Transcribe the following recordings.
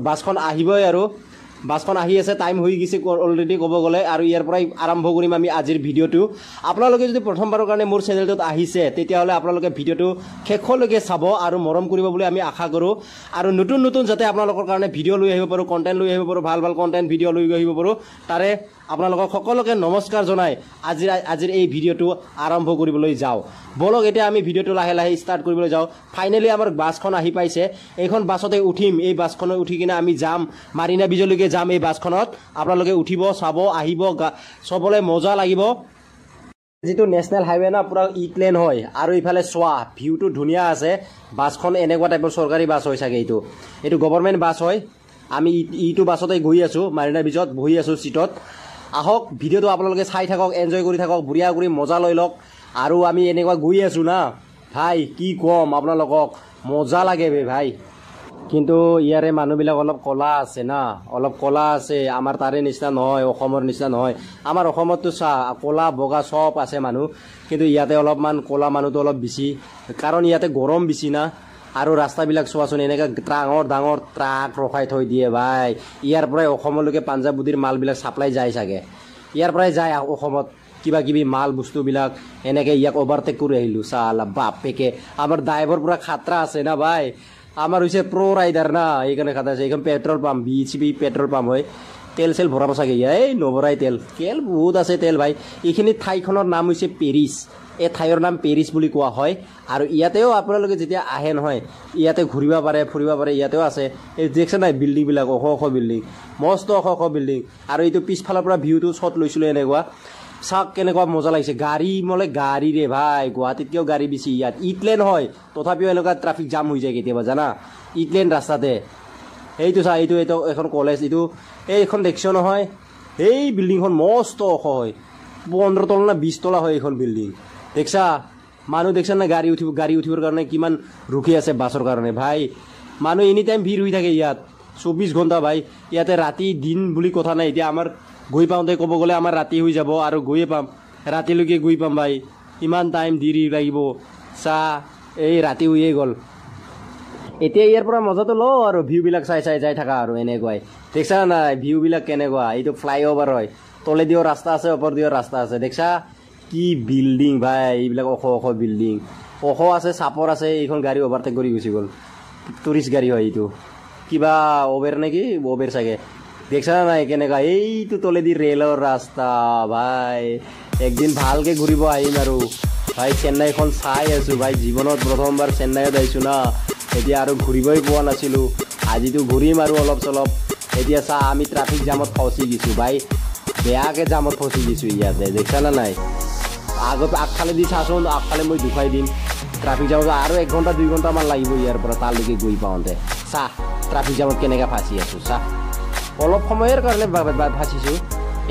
বাছখন আহিবই আৰু বাছখন আহি আছে টাইম হৈ গৈছে অলৰেডি ক'ব গ'লে আৰু ইয়াৰ পৰাই আৰম্ভ কৰিম আমি আজিৰ ভিডিঅ'টো আপোনালোকে যদি প্ৰথমবাৰৰ কাৰণে মোৰ চেনেলটোত আহিছে তেতিয়াহ'লে আপোনালোকে ভিডিঅ'টো শেষলৈকে চাব আৰু মৰম কৰিব বুলি আমি আশা কৰোঁ আৰু নতুন নতুন যাতে আপোনালোকৰ কাৰণে ভিডিঅ' লৈ আহিব পাৰোঁ কণ্টেণ্ট লৈ আহিব পাৰোঁ ভাল ভাল কণ্টেণ্ট ভিডিঅ' লৈ আহিব পাৰোঁ তাৰে আপোনালোকক সকলোকে নমস্কাৰ জনাই আজিৰ এই ভিডিঅ'টো আৰম্ভ কৰিবলৈ যাওঁ বলক এতিয়া আমি ভিডিঅ'টো লাহে লাহে ষ্টাৰ্ট কৰিবলৈ যাওঁ ফাইনেলি আমাৰ বাছখন আহি পাইছে এইখন বাছতে উঠিম এই বাছখনত উঠি কিনে আমি যাম মাৰিনা ব্ৰিজলৈকে যাম এই বাছখনত আপোনালোকে উঠিব চাব আহিব চবলৈ মজা লাগিব যিটো নেশ্যনেল হাইৱে না পুৰা ইট লেন হয় আৰু ইফালে চোৱা ভিউটো ধুনীয়া আছে বাছখন এনেকুৱা টাইপৰ চৰকাৰী বাছ হয় চাগে এইটো গভৰ্ণমেণ্ট বাছ হয় আমি ইটো বাছতে গৈ আছোঁ মাৰিনা ব্ৰিজত বহি আছোঁ চিটত আহক ভিডিঅ'টো আপোনালোকে চাই থাকক এনজয় কৰি থাকক বঢ়িয়া কৰি মজা লৈ লওক আৰু আমি এনেকুৱা গৈ আছোঁ না ভাই কি ক'ম আপোনালোকক মজা লাগে ভাই কিন্তু ইয়াৰে মানুহবিলাক অলপ কলা আছে না অলপ কলা আছে আমাৰ তাৰে নিচিনা নহয় অসমৰ নিচিনা নহয় আমাৰ অসমততো চাহ কলা বগা চব আছে মানুহ কিন্তু ইয়াতে অলপমান কলা মানুহটো অলপ বেছি কাৰণ ইয়াতে গৰম বেছি না আৰু ৰাস্তাবিলাক চোৱাচোন এনেকৈ ডাঙৰ ডাঙৰ ট্ৰাক ৰখাই থৈ দিয়ে ভাই ইয়াৰ পৰাই অসমলৈকে পাঞ্জাৱ বুদ্ধিৰ মালবিলাক ছাপ্লাই যায় চাগে ইয়াৰ পৰাই যায় অসমত কিবা কিবি মাল বস্তুবিলাক এনেকৈ ইয়াক অভাৰটেক কৰি আহিলোঁ চালা বাপেকে আমাৰ ড্ৰাইভাৰ পূৰা খাতৰা আছে না ভাই আমাৰ হৈছে প্ৰ' ৰাইডাৰ না এইকাৰণে খাতৰা আছে এইখন petrol pump BHP petrol pump হয় তেল চেল ভৰাব চাগে এই নভৰাই তেল বহুত আছে তেল ভাই এইখিনি ঠাইখনৰ নাম হৈছে পেৰিছ এই ঠাইৰ নাম পেৰিছ বুলি কোৱা হয় আৰু ইয়াতেও আপোনালোকে যেতিয়া আহে নহয় ইয়াতে ঘূৰিব পাৰে ফুৰিব পাৰে ইয়াতেও আছে এই দেখিছে নাই বিল্ডিংবিলাক ওখ ওখ বিল্ডিং মস্ত ওখ ওখ বিল্ডিং আৰু এইটো পিছফালৰ পৰা ভিউটো শ্বট লৈছিলোঁ এনেকুৱা চাওক কেনেকুৱা মজা লাগিছে গাড়ী মলে গাড়ীৰে ভাই গুৱাহাটীতকৈও গাড়ী বেছি ইয়াত ইট লেন হয় তথাপিও এনেকুৱা ট্ৰাফিক জাম হৈ যায় কেতিয়াবা জানা ইট লেন ৰাস্তাতে এইটো চা এইটো এখন কলেজ এইখন দেখিছ নহয় এই বিল্ডিংখন মস্ত ওখ হয় 15 তলা না 20 তলা হয় এইখন বিল্ডিং দেখছা মানুহ দেখছা না গাড়ী উঠিবৰ কাৰণে কিমান ৰখি আছে বাছৰ কাৰণে ভাই মানুহ এনি টাইম ভিৰ হৈ থাকে ইয়াত 24 ঘণ্টা ভাই ইয়াতে ৰাতি দিন বুলি কথা নাই এতিয়া আমাৰ গৈ পাওঁতে ক'ব গ'লে আমাৰ ৰাতি হৈ যাব আৰু গৈয়ে পাম ৰাতিলৈকে গৈ পাম ভাই ইমান টাইম দেৰি লাগিব চা এই ৰাতি হৈয়ে গ'ল এতিয়া ইয়াৰ পৰা মজাটো লওঁ আৰু ভিউবিলাক চাই যাই থাকা আৰু এনেকুৱাই দেখছা নাই ভিউবিলাক কেনেকুৱা এইটো ফ্লাইঅভাৰ হয় তলেদিও ৰাস্তা আছে ওপৰেদিও ৰাস্তা আছে দেখছা কি বিল্ডিং ভাই এইবিলাক ওখ ওখ বিল্ডিং ওখ আছে চাপৰ আছে এইখন গাড়ী অভাৰটেক কৰি গুচি গ'ল টুৰিষ্ট গাড়ী হয় এইটো কিবা ওবেৰ নেকি ওবেৰ চাগে দেখছা নাই কেনেকুৱা এইটো তলেদি ৰেলৰ ৰাস্তা ভাই একদিন ভালকৈ ঘূৰিব আহিম আৰু ভাই চেন্নাইখন চাই আছোঁ ভাই জীৱনত প্ৰথমবাৰ চেন্নাইত আহিছোঁ না এতিয়া আৰু ঘূৰিবই পোৱা নাছিলোঁ আজিতো ঘূৰিম আৰু অলপ চলপ এতিয়া চা আমি ট্ৰাফিক জামত ফচি গৈছোঁ ভাই বেয়াকৈ জামত ফচি গৈছোঁ ইয়াতে দেখছা না নাই আগফালে দি চাচোন আগফালে মই দুখাই দিম ট্ৰাফিক জামত আৰু 1 ঘণ্টা 2 ঘণ্টামান লাগিব ইয়াৰ পৰা তালৈকে গৈ পাওঁতে চা ট্ৰাফিক জামত কেনেকৈ ফাঁচি আছোঁ চা অলপ সময়ৰ কাৰণে ফাঁচিছোঁ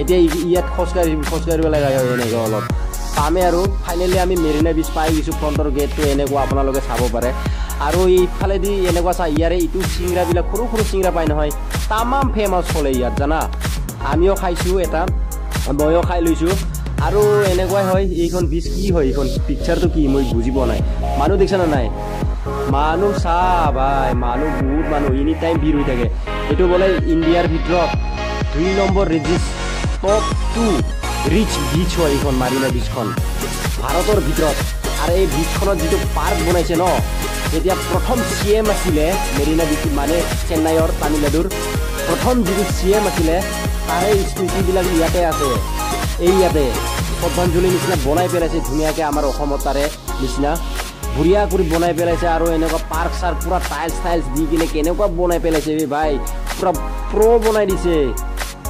এতিয়া ইয়াত খোজকাঢ়িব লগা হয় এনেকৈ অলপ পামে আৰু ফাইনেলি আমি মেৰিনা ব্ৰিজ পাই গৈছোঁ ফ্ৰণ্টৰ গেটটো এনেকুৱা আপোনালোকে চাব পাৰে আৰু এইফালেদি এনেকুৱা চা ইয়াৰে ইটো চিংৰাবিলাক সৰু সৰু চিংৰা পায় নহয় তামাম ফেমাছ চলে ইয়াত জানা আমিও খাইছোঁ এটা ময়ো খাই লৈছোঁ আৰু এনেকুৱাই হয় এইখন ব্ৰিজ কি হয় এইখন পিকচাৰটো কি মই বুজি পোৱা নাই মানুহ দেখিছে না নাই মানুহ চা ভাই মানুহ বহুত মানুহ এনি টাইম ভিৰ হৈ থাকে এইটো বোলে ইণ্ডিয়াৰ ভিতৰত 2 নম্বৰ টপ 2 ৰিচ ব্ৰিজ হয় এইখন মাৰিনা ব্ৰিজখন ভাৰতৰ ভিতৰত আৰু এই ব্ৰিজখনত যিটো পাৰ্ক বনাইছে ন যেতিয়া প্ৰথম CM আছিলে মেৰিনা ব্ৰিজ মানে চেন্নাইৰ তামিলনাডুৰ প্ৰথম যিটো CM আছিলে তাৰে স্মৃতিবিলাক ইয়াতে আছে এই ইয়াতে শ্ৰদ্ধাঞ্জলি নিচিনা বনাই পেলাইছে ধুনীয়াকৈ আমাৰ অসমত তাৰে নিচিনা বঢ়িয়া কৰি বনাই পেলাইছে আৰু এনেকুৱা পাৰ্ক চাৰ্ক পুৰা টাইলছ দি কিনে কেনেকুৱা বনাই পেলাইছে ভাই পুৰা প্ৰ' বনাই দিছে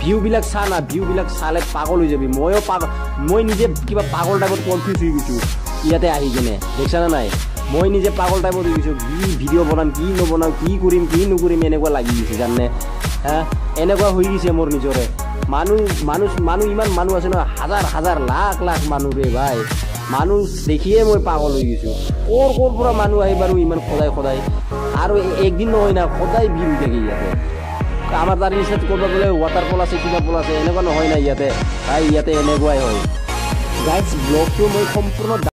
ভিউবিলাক চা না ভিউবিলাক চালে পাগল হৈ যাবি মই নিজে কিবা পাগল টাইপত কনফিউজ হৈ গৈছোঁ ইয়াতে আহি কিনে দেখছা না নাই মই নিজে পাগল টাইপত হৈ গৈছোঁ কি ভিডিঅ' বনাম কি নবনাম কি কৰিম কি নকৰিম এনেকুৱা লাগি গৈছে জানে হা এনেকুৱা হৈ গৈছে মোৰ নিজৰে মানুহ ইমান মানুহ আছে ন হাজাৰ লাখ মানুহ ৰে ভাই মানুহ দেখিয়ে মই পাগল হৈ গৈছোঁ ক'ৰ পৰা মানুহ আহি বাৰু ইমান সদায় আৰু একদিন নহয় না সদায় ভিৰ হৈ থাকে ইয়াতে আমাৰ তাৰে নিচিনা ক'ৰবাত বোলে ৱাটাৰফল আছে কিবা ফল আছে এনেকুৱা নহয় না ইয়াতে ভাই ইয়াতে এনেকুৱাই হয় গাইজ ব্লগটো মই সম্পূৰ্ণ